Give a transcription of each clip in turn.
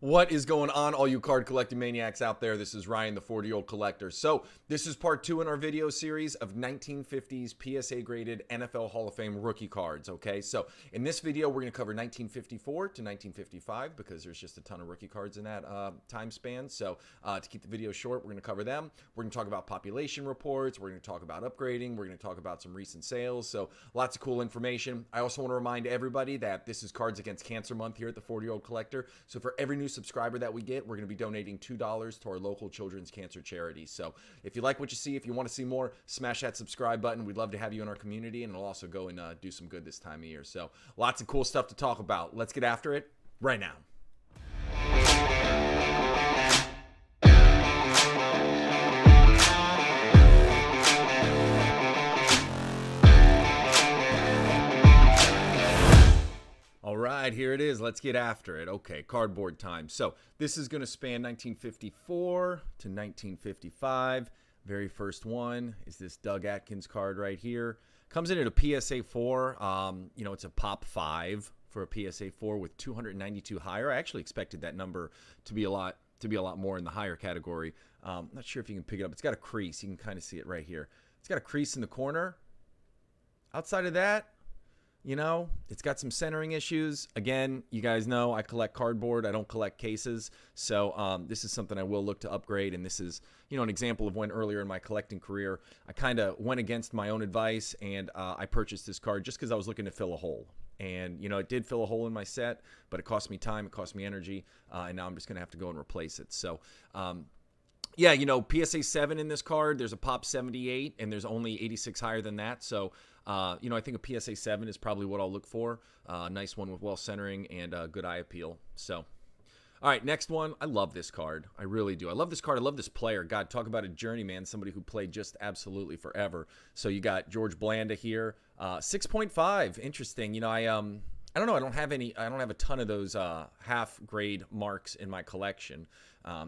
What is going on, all you card collecting maniacs out there? This is Ryan, the 40-year-old collector. So this is part 2 in our video series of 1950s PSA graded NFL Hall of Fame rookie cards, okay? So in this video, we're going to cover 1954 to 1955 because there's just a ton of rookie cards in that time span. So to keep the video short, we're going to cover them. We're going to talk about population reports. We're going to talk about upgrading. We're going to talk about some recent sales. So lots of cool information. I also want to remind everybody that this is Cards Against Cancer Month here at the 40-year-old collector. So for every new subscriber that we get, we're going to be donating $2 to our local children's cancer charity. So if you like what you see, if you want to see more, smash that subscribe button. We'd love to have you in our community, and it'll also go and do some good this time of year. So lots of cool stuff to talk about. Let's get after it right now. All right, here it is. Let's get after it. Okay, cardboard time. So this is going to span 1954 to 1955. Very first one is this Doug Atkins card right here. Comes in at a PSA 4. It's a pop 5 for a PSA 4 with 292 higher. I actually expected that number to be a lot more in the higher category. Not sure if you can pick it up. It's got a crease. You can kind of see it right here. It's got a crease in the corner. Outside of that, it's got some centering issues. Again, you guys know I collect cardboard. I don't collect cases. So this is something I will look to upgrade. And this is, an example of when earlier in my collecting career, I kind of went against my own advice and I purchased this card just because I was looking to fill a hole. And, it did fill a hole in my set, but it cost me time. It cost me energy. And now I'm just going to have to go and replace it. So, PSA 7 in this card, there's a pop 78 and there's only 86 higher than that. So, I think a PSA 7 is probably what I'll look for. Nice one with well centering and good eye appeal. So, all right, next one. I love this card. I really do. I love this card. I love this player. God, talk about a journeyman, somebody who played just absolutely forever. So you got George Blanda here, 6.5. Interesting. I don't know. I don't have a ton of those half grade marks in my collection.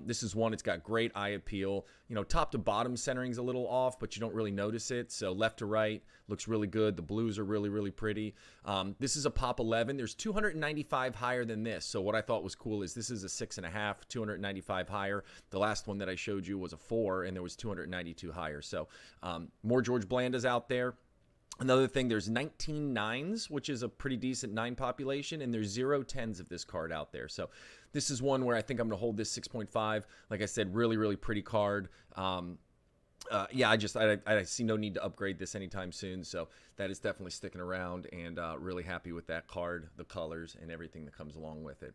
This is one. It's got great eye appeal. Top to bottom centering's a little off, but you don't really notice it. So left to right looks really good. The blues are really, really pretty. This is a pop 11. There's 295 higher than this. So what I thought was cool is this is a 6.5, 295 higher. The last one that I showed you was a 4, and there was 292 higher. So more George Blandas out there. Another thing, there's 19 9s, which is a pretty decent 9 population, and there's 0 10s of this card out there. So this is one where I think I'm going to hold this 6.5. Like I said, really, really pretty card. I see no need to upgrade this anytime soon. So that is definitely sticking around, and really happy with that card, the colors, and everything that comes along with it.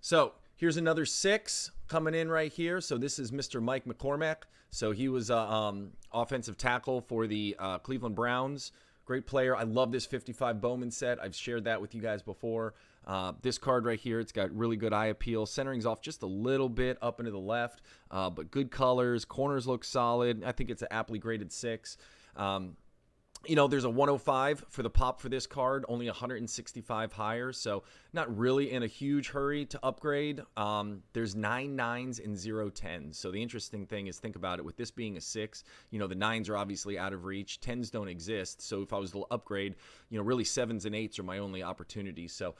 So here's another 6 coming in right here. So this is Mr. Mike McCormack. So he was offensive tackle for the Cleveland Browns. Great player. I love this 55 Bowman set. I've shared that with you guys before. This card right here, it's got really good eye appeal. Centering's off just a little bit up and to the left, but good colors. Corners look solid. I think it's an aptly graded 6. There's a 105 for the pop for this card, only 165 higher, so not really in a huge hurry to upgrade. There's 9 9s and 0 10s. So the interesting thing is, think about it, with this being a 6, the 9s are obviously out of reach. 10s don't exist. So if I was to upgrade, really 7s and 8s are my only opportunity. So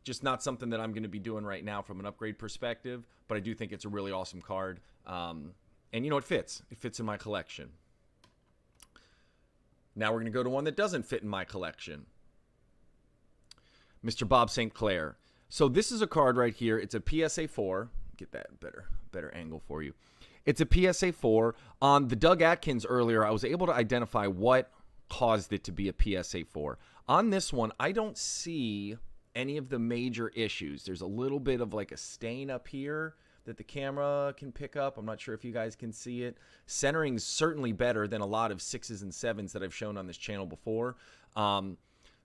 just not something that I'm going to be doing right now from an upgrade perspective, but I do think it's a really awesome card. And it fits. It fits in my collection. Now we're going to go to one that doesn't fit in my collection. Mr. Bob St. Clair. So this is a card right here. It's a PSA 4. Get that better angle for you. It's a PSA 4. On the Doug Atkins earlier, I was able to identify what caused it to be a PSA 4. On this one, I don't see any of the major issues. There's a little bit of like a stain up here that the camera can pick up. I'm not sure if you guys can see it. Centering's certainly better than a lot of 6s and 7s that I've shown on this channel before.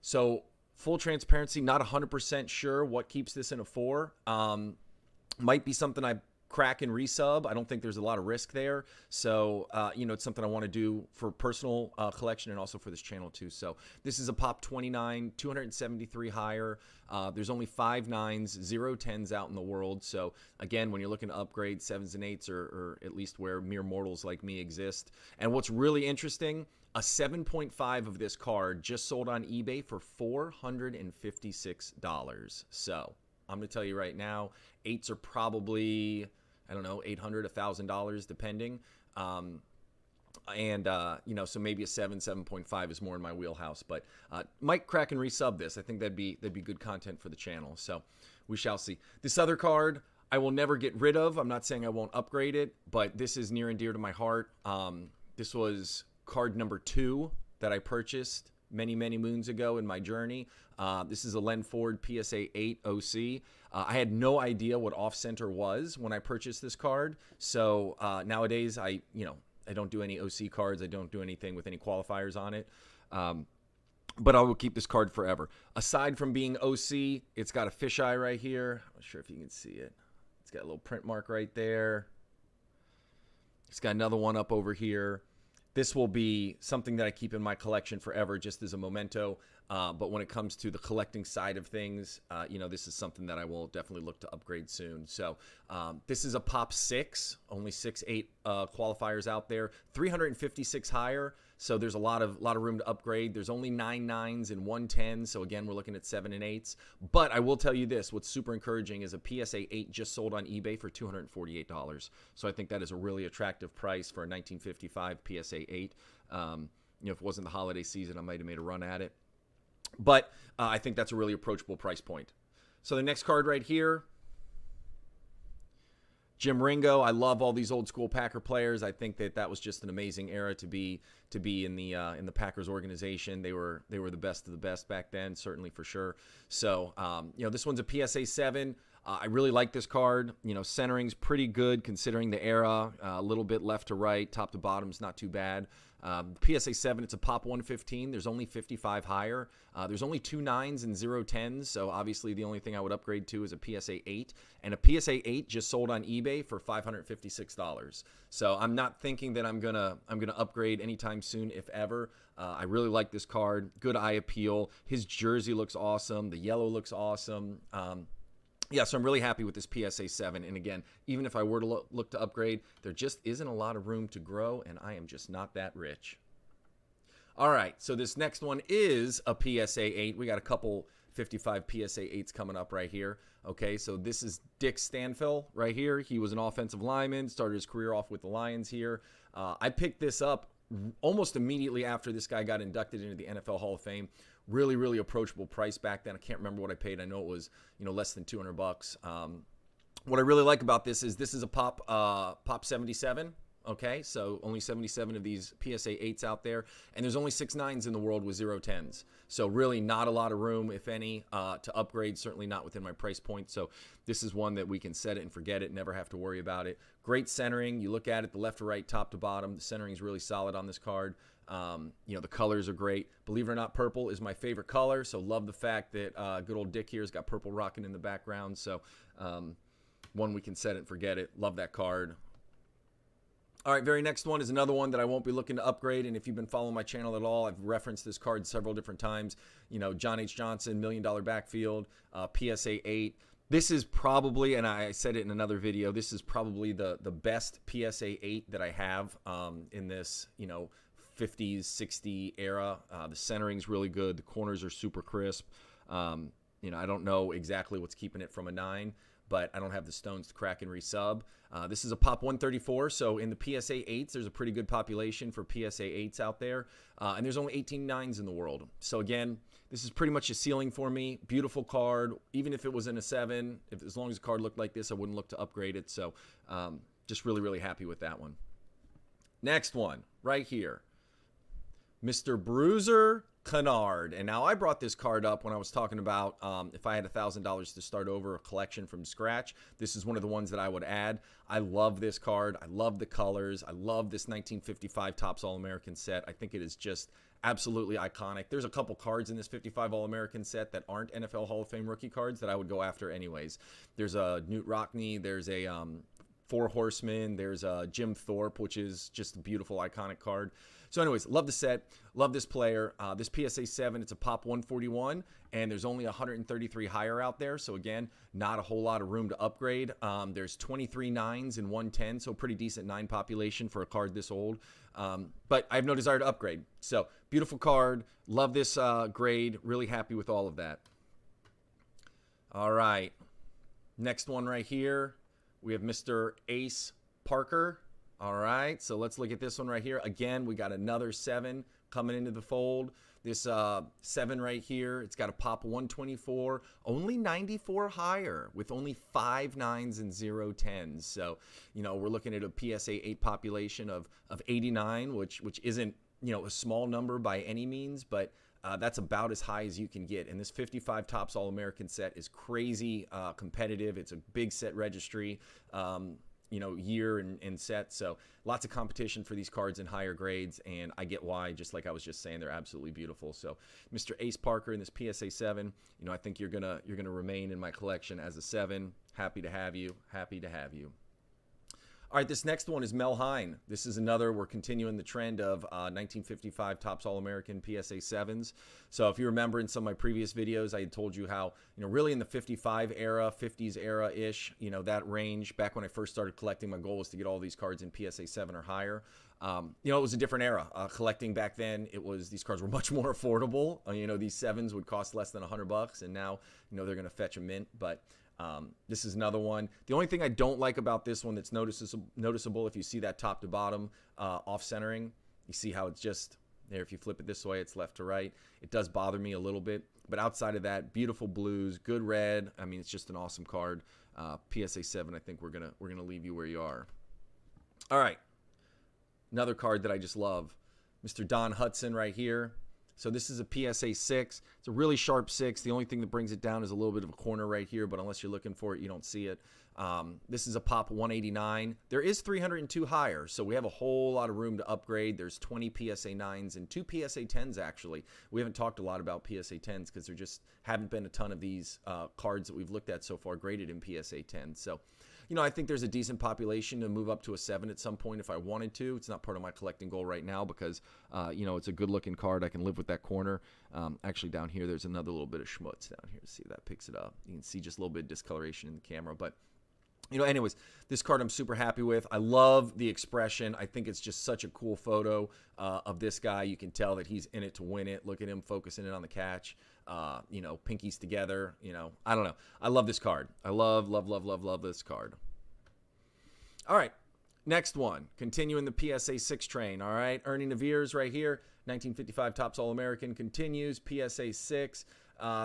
So full transparency, not 100% sure what keeps this in a 4. Might be something I crack and resub. I don't think there's a lot of risk there. So, it's something I want to do for personal collection and also for this channel too. So this is a pop 29, 273 higher. There's only 5 9s, 0 10s out in the world. So again, when you're looking to upgrade, 7s and 8s are at least where mere mortals like me exist. And what's really interesting, a 7.5 of this card just sold on eBay for $456. So I'm going to tell you right now, 8s are probably, I don't know, $800, $1,000 depending. You know, so maybe a 7.5 is more in my wheelhouse, but might crack and resub this. I think that'd be good content for the channel. So we shall see. This other card I will never get rid of. I'm not saying I won't upgrade it, but this is near and dear to my heart. This was card number 2 that I purchased many moons ago in my journey. This is a Len Ford PSA 8 OC. I had no idea what off center was when I purchased this card. So nowadays I don't do any OC cards. I don't do anything with any qualifiers on it. But I will keep this card forever. Aside from being OC, it's got a fisheye right here. I'm not sure if you can see it. It's got a little print mark right there. It's got another one up over here. This will be something that I keep in my collection forever, just as a memento. But when it comes to the collecting side of things, you know, this is something that I will definitely look to upgrade soon. So this is a Pop 6, only 6/8 qualifiers out there, 356 higher. So there's a lot of room to upgrade. There's only 9 9s and 1 10. So again, we're looking at 7 and 8s. But I will tell you this: what's super encouraging is a PSA 8 just sold on eBay for $248. So I think that is a really attractive price for a 1955 PSA 8. You know, if it wasn't the holiday season, I might have made a run at it. But I think that's a really approachable price point. So the next card right here, Jim Ringo. I love all these old school Packer players. I think that was just an amazing era to be in the Packers organization. They were the best of the best back then, certainly for sure. So you know, this one's a PSA 7. I really like this card. You know, centering's pretty good considering the era. A little bit left to right, top to bottom's not too bad. PSA 7, it's a Pop 115. There's only 55 higher. There's only 2 9s and 0 10s. So obviously the only thing I would upgrade to is a PSA 8. And a PSA 8 just sold on eBay for $556. So I'm not thinking that I'm gonna upgrade anytime soon, if ever. I really like this card. Good eye appeal. His jersey looks awesome. The yellow looks awesome. Yeah, so I'm really happy with this PSA 7. And again, even if I were to look to upgrade, there just isn't a lot of room to grow, and I am just not that rich. All right, so this next one is a PSA 8. We got a couple 55 PSA 8s coming up right here. Okay, so this is Dick Stanfill right here. He was an offensive lineman, started his career off with the Lions here. I picked this up almost immediately after this guy got inducted into the NFL Hall of Fame. Really approachable price back then. I can't remember what I paid. I know it was, you know, less than $200. What I really like about this is a Pop 77. Okay, so only 77 of these PSA 8s out there, and there's only 6 9s in the world with 0 10s. So really not a lot of room, if any, to upgrade. Certainly not within my price point. So this is one that we can set it and forget it, never have to worry about it. Great centering. You look at it, the left to right, top to bottom. The centering is really solid on this card. You know, the colors are great. Believe it or not, purple is my favorite color. So love the fact that good old Dick here has got purple rocking in the background. So one we can set it and forget it. Love that card. All right, very next one is another one that I won't be looking to upgrade. And if you've been following my channel at all, I've referenced this card several different times. You know, John H. Johnson, $1 Million Backfield, PSA 8. This is probably, and I said it in another video, this is probably the best PSA 8 that I have in this, you know, 50s, 60 era. The centering's really good. The corners are super crisp. You know, I don't know exactly what's keeping it from a 9, but I don't have the stones to crack and resub. This is a Pop 134, so in the PSA 8s, there's a pretty good population for PSA 8s out there, and there's only 18 9s in the world. So again, this is pretty much a ceiling for me. Beautiful card. Even if it was in a 7, as long as the card looked like this, I wouldn't look to upgrade it. So just really happy with that one. Next one, right here. Mr. Bruiser Kennard. And now I brought this card up when I was talking about if I had $1,000 to start over a collection from scratch. This is one of the ones that I would add. I love this card. I love the colors. I love this 1955 Topps All-American set. I think it is just absolutely iconic. There's a couple cards in this 55 All-American set that aren't NFL Hall of Fame rookie cards that I would go after anyways. There's a Knute Rockne. There's a Four Horsemen. There's a Jim Thorpe, which is just a beautiful, iconic card. So anyways, love the set, love this player. This PSA 7, it's a Pop 141, and there's only 133 higher out there. So again, not a whole lot of room to upgrade. There's 23 9s and 1 10, so pretty decent 9 population for a card this old. But I have no desire to upgrade. So beautiful card, love this grade, really happy with all of that. All right, Next one right here, we have Mr. Ace Parker. All right, so let's look at this one right here. Again, we got another 7 coming into the fold. This 7 right here, it's got a pop 124, only 94 higher with only 5 9s and 0 10s. So, you know, we're looking at a PSA 8 population of 89, which isn't, you know, a small number by any means, but that's about as high as you can get. And this 55 Topps All-American set is crazy competitive. It's a big set registry. You know, year and set. So lots of competition for these cards in higher grades, and I get why. Just like I was just saying, they're absolutely beautiful. So Mr. Ace Parker in this PSA 7, you know, I think you're gonna remain in my collection as a 7. Happy to have you. Happy to have you. All right, this next one is Mel Hine. This is another, we're continuing the trend of 1955 Topps All-American PSA 7s. So if you remember in some of my previous videos, I had told you how, you know, really in the 55 era, 50s era-ish, you know, that range, back when I first started collecting, my goal was to get all these cards in PSA 7 or higher. You know, it was a different era. Collecting back then, these cards were much more affordable. You know, these 7s would cost less than $100, and now, you know, they're going to fetch a mint, but this is another one. The only thing I don't like about this one that's noticeable, if you see that top to bottom off-centering, you see how it's just there. If you flip it this way, it's left to right. It does bother me a little bit, but outside of that, beautiful blues, good red. I mean, it's just an awesome card. PSA 7, I think we're gonna leave you where you are. All right, another card that I just love, Mr. Don Hudson right here. So this is a PSA 6. It's a really sharp 6. The only thing that brings it down is a little bit of a corner right here, but unless you're looking for it, you don't see it. This is a pop 189. There is 302 higher, so we have a whole lot of room to upgrade. There's 20 PSA 9s and 2 PSA 10s, actually. We haven't talked a lot about PSA 10s because there just haven't been a ton of these cards that we've looked at so far graded in PSA 10s. So, you know, I think there's a decent population to move up to a 7 at some point if I wanted to. It's not part of my collecting goal right now because, you know, it's a good-looking card. I can live with that corner. Actually, down here, there's another little bit of schmutz down here. See if that picks it up. You can see just a little bit of discoloration in the camera. But, you know, anyways, this card I'm super happy with. I love the expression. I think it's just such a cool photo of this guy. You can tell that he's in it to win it. Look at him focusing in on the catch. You know, pinkies together, you know, I don't know. I love this card. I love this card. All right, next one. Continuing the PSA 6 train, all right? Ernie Naviers right here, 1955 Topps All-American continues, PSA 6.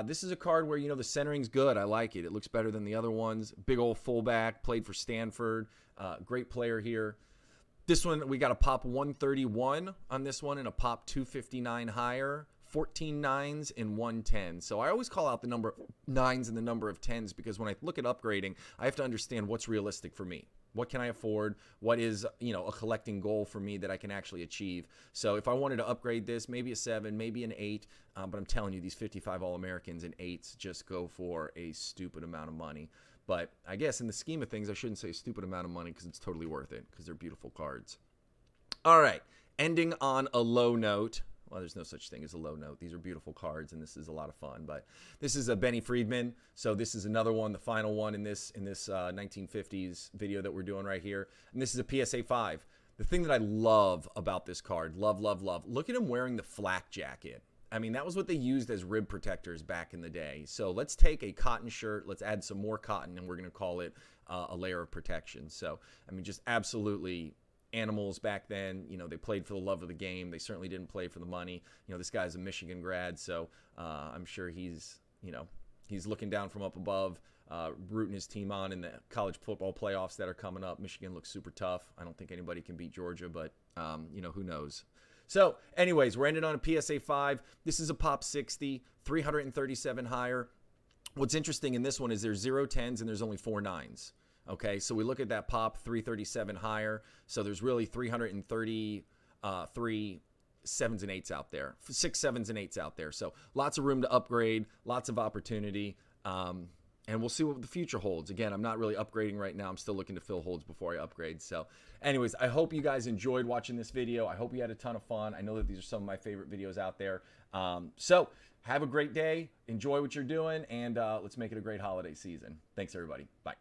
This is a card where, you know, the centering's good. I like it. It looks better than the other ones. Big old fullback, played for Stanford. Great player here. This one, we got a pop 131 on this one and a pop 259 higher. 14 9s and 1 10. So I always call out the number of 9s and the number of 10s because when I look at upgrading, I have to understand what's realistic for me. What can I afford? What is, you know, a collecting goal for me that I can actually achieve? So if I wanted to upgrade this, maybe a 7, maybe an 8, but I'm telling you, these 55 All-Americans and 8s just go for a stupid amount of money. But I guess in the scheme of things, I shouldn't say a stupid amount of money because it's totally worth it because they're beautiful cards. All right, ending on a low note. Well, there's no such thing as a low note. These are beautiful cards, and this is a lot of fun. But this is a Benny Friedman. So this is another one, the final one in this 1950s video that we're doing right here. And this is a PSA 5. The thing that I love about this card, love, look at him wearing the flak jacket. I mean, that was what they used as rib protectors back in the day. So let's take a cotton shirt, let's add some more cotton, and we're going to call it a layer of protection. So, I mean, just absolutely animals back then. You know, they played for the love of the game. They certainly didn't play for the money. You know, this guy's a Michigan grad, so I'm sure he's, you know, he's looking down from up above, rooting his team on in the college football playoffs that are coming up. Michigan looks super tough. I don't think anybody can beat Georgia, but, you know, who knows. So, anyways, we're ending on a PSA 5. This is a pop 60, 337 higher. What's interesting in this one is there's 0 10s and there's only 4 9s. Okay, so we look at that pop 337 higher. So there's really 333 7s and 8s out there, 6 7s and 8s out there. So lots of room to upgrade, lots of opportunity, and we'll see what the future holds. Again, I'm not really upgrading right now. I'm still looking to fill holds before I upgrade. So anyways, I hope you guys enjoyed watching this video. I hope you had a ton of fun. I know that these are some of my favorite videos out there. So have a great day. Enjoy what you're doing, and let's make it a great holiday season. Thanks, everybody. Bye.